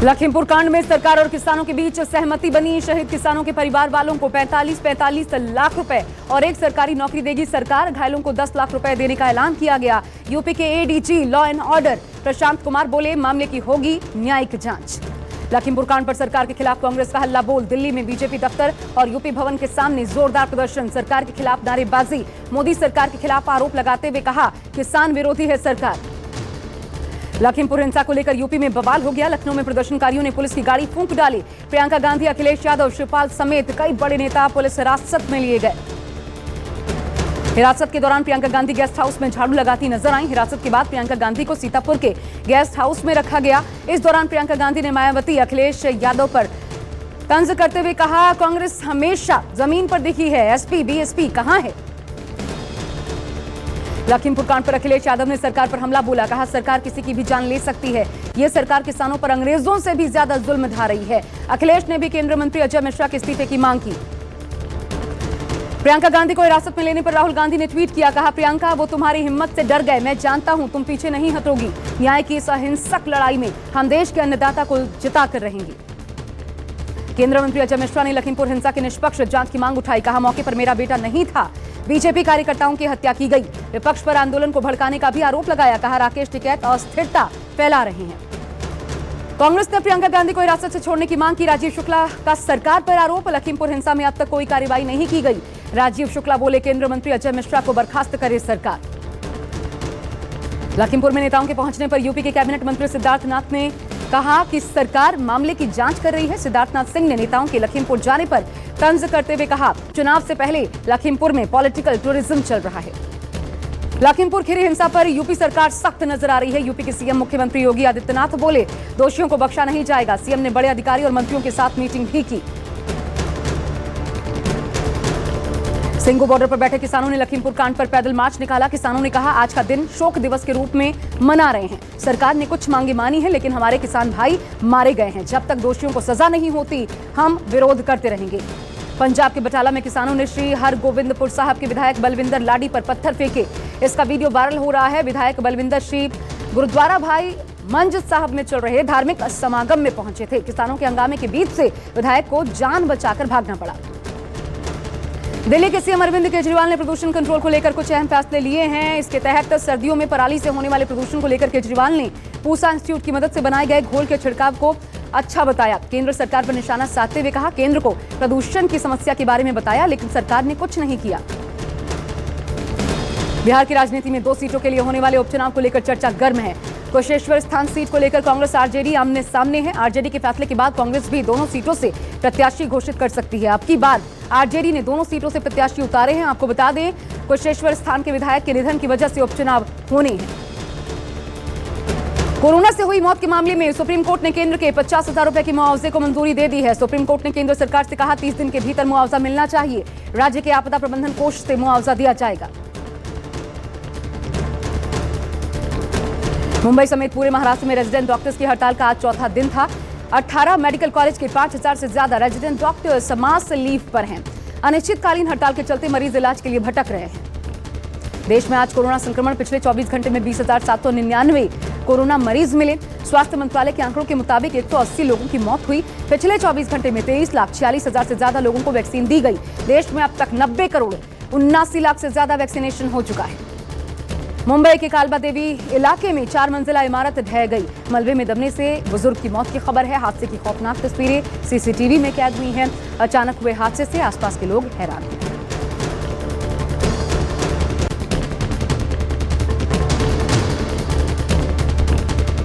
लखीमपुर कांड में सरकार और किसानों के बीच सहमति बनी। शहीद किसानों के परिवार वालों को 45 लाख रुपए और एक सरकारी नौकरी देगी सरकार। घायलों को 10 लाख रुपए देने का ऐलान किया गया। यूपी के ADG law and order Prashant Kumar बोले, मामले की होगी न्यायिक जांच। लखीमपुर कांड पर सरकार के खिलाफ कांग्रेस का हल्ला बोल। दिल्ली में बीजेपी दफ्तर और यूपी भवन के सामने जोरदार प्रदर्शन। सरकार के खिलाफ नारेबाजी। मोदी सरकार के खिलाफ आरोप लगाते हुए कहा, किसान विरोधी है सरकार। लखीमपुर हिंसा को लेकर यूपी में बवाल हो गया। लखनऊ में प्रदर्शनकारियों ने पुलिस की गाड़ी फूंक डाली। प्रियंका गांधी, अखिलेश यादव, शिवपाल समेत कई बड़े नेता पुलिस हिरासत में लिए गए। हिरासत के दौरान प्रियंका गांधी गेस्ट हाउस में झाड़ू लगाती नजर आई। हिरासत के बाद प्रियंका गांधी को सीतापुर के गेस्ट हाउस में रखा गया। इस दौरान प्रियंका गांधी ने मायावती, अखिलेश यादव पर तंज करते हुए कहा, कांग्रेस हमेशा जमीन पर दिखी है, एसपी बीएसपी कहां है। लखीमपुर कांड पर अखिलेश यादव ने सरकार पर हमला बोला। कहा, सरकार किसी की भी जान ले सकती है। यह सरकार किसानों पर अंग्रेजों से भी ज्यादा जुल्म ढा रही है। अखिलेश ने भी केंद्रीय मंत्री अजय मिश्रा के इस्तीफे की मांग की। प्रियंका गांधी को हिरासत में लेने पर राहुल गांधी ने ट्वीट किया। कहा, प्रियंका, वो तुम्हारी हिम्मत से डर गए। मैं जानता हूं तुम पीछे नहीं हटोगी। न्याय की इस अहिंसक लड़ाई में हम देश के अन्नदाता को जिताकर रहेंगे। केंद्रीय मंत्री अजय मिश्रा ने लखीमपुर हिंसा की निष्पक्ष जांच की मांग उठाई। कहा, मौके पर मेरा बेटा नहीं था। बीजेपी कार्यकर्ताओं की हत्या की गई। विपक्ष पर आंदोलन को भड़काने का भी आरोप लगाया। कहा, राकेश टिकैत अस्थिरता फैला रहे हैं। कांग्रेस ने प्रियंका गांधी को हिरासत से छोड़ने की मांग की। राजीव शुक्ला का सरकार पर आरोप। लखीमपुर हिंसा में अब तक कोई कार्रवाई नहीं की गई। राजीव शुक्ला बोले, केंद्रीय मंत्री अजय मिश्रा को बर्खास्त करे सरकार। लखीमपुर में नेताओं के पहुंचने पर यूपी के कैबिनेट मंत्री सिद्धार्थनाथ ने कहा कि सरकार मामले की जांच कर रही है। सिद्धार्थनाथ सिंह ने नेताओं के लखीमपुर जाने पर तंज करते हुए कहा, चुनाव से पहले लखीमपुर में पॉलिटिकल टूरिज्म चल रहा है। लखीमपुर खीरी हिंसा पर यूपी सरकार सख्त नजर आ रही है। यूपी के सीएम मुख्यमंत्री योगी आदित्यनाथ बोले, दोषियों को बख्शा नहीं जाएगा। सीएम ने बड़े अधिकारी और मंत्रियों के साथ मीटिंग भी की। सिंगू बॉर्डर पर बैठे किसानों ने लखीमपुर कांड पर पैदल मार्च निकाला। किसानों ने कहा, आज का दिन शोक दिवस के रूप में मना रहे हैं। सरकार ने कुछ मांगे मानी है, लेकिन हमारे किसान भाई मारे गए हैं। जब तक दोषियों को सजा नहीं होती, हम विरोध करते रहेंगे। पंजाब के बटाला में किसानों ने श्री हरगोविंदपुर साहब के विधायक बलविंदर लाडी पर पत्थर फेंके। इसका वीडियो वायरल हो रहा है। विधायक बलविंदर श्री गुरुद्वारा भाई मंज साहब में चल रहे धार्मिक समागम में पहुंचे थे। किसानों के हंगामे के बीच से विधायक को जान बचाकर भागना पड़ा। दिल्ली के सीएम अरविंद केजरीवाल ने प्रदूषण कंट्रोल को लेकर कुछ अहम फैसले लिए हैं। इसके तहत सर्दियों में पराली से होने वाले प्रदूषण को लेकर केजरीवाल ने पूसा इंस्टीट्यूट की मदद से बनाए गए घोल के छिड़काव को अच्छा बताया। केंद्र सरकार पर निशाना साधते हुए कहा, केंद्र को प्रदूषण की समस्या के बारे में बताया, लेकिन सरकार ने कुछ नहीं किया। बिहार की राजनीति में 2 सीटों के लिए होने वाले उपचुनाव को लेकर चर्चा गर्म है। कुशेश्वर स्थान सीट को लेकर कांग्रेस आरजेडी आमने सामने है। आरजेडी के फैसले के बाद कांग्रेस भी दोनों सीटों से प्रत्याशी घोषित कर सकती है। अब की बार आरजेडी ने दोनों सीटों से प्रत्याशी उतारे हैं। आपको बता दें, कुशेश्वर स्थान के विधायक के निधन की वजह से उपचुनाव होने हैं। कोरोना से हुई मौत के मामले में सुप्रीम कोर्ट ने केंद्र के 50,000 रुपए की मुआवजे को मंजूरी दे दी है। सुप्रीम कोर्ट ने केंद्र सरकार से कहा, 30 दिन के भीतर मुआवजा मिलना चाहिए। राज्य के आपदा प्रबंधन कोष से मुआवजा दिया जाएगा। मुंबई समेत पूरे महाराष्ट्र में रेजिडेंट डॉक्टर्स की हड़ताल का आज चौथा दिन था। 18 मेडिकल कॉलेज के 5,000 से ज्यादा रेजिडेंट डॉक्टर्स मास लीव पर हैं। अनिश्चितकालीन हड़ताल के चलते मरीज इलाज के लिए भटक रहे हैं। देश में आज कोरोना संक्रमण पिछले 24 घंटे में 20,799 कोरोना मरीज मिले। स्वास्थ्य मंत्रालय के आंकड़ों के मुताबिक 180 लोगों की मौत हुई। पिछले 24 घंटे में 23,46,000 से ज्यादा लोगों को वैक्सीन दी गई। देश में अब तक 90 करोड़ 79 लाख से ज्यादा वैक्सीनेशन हो चुका है। मुंबई के कालबा देवी इलाके में 4 मंजिला इमारत ढह गई। मलबे में दबने से बुजुर्ग की मौत की खबर है। हादसे की खौफनाक तस्वीरें सीसीटीवी में कैद हुई हैं। अचानक हुए हादसे से आसपास के लोग हैरान हैं।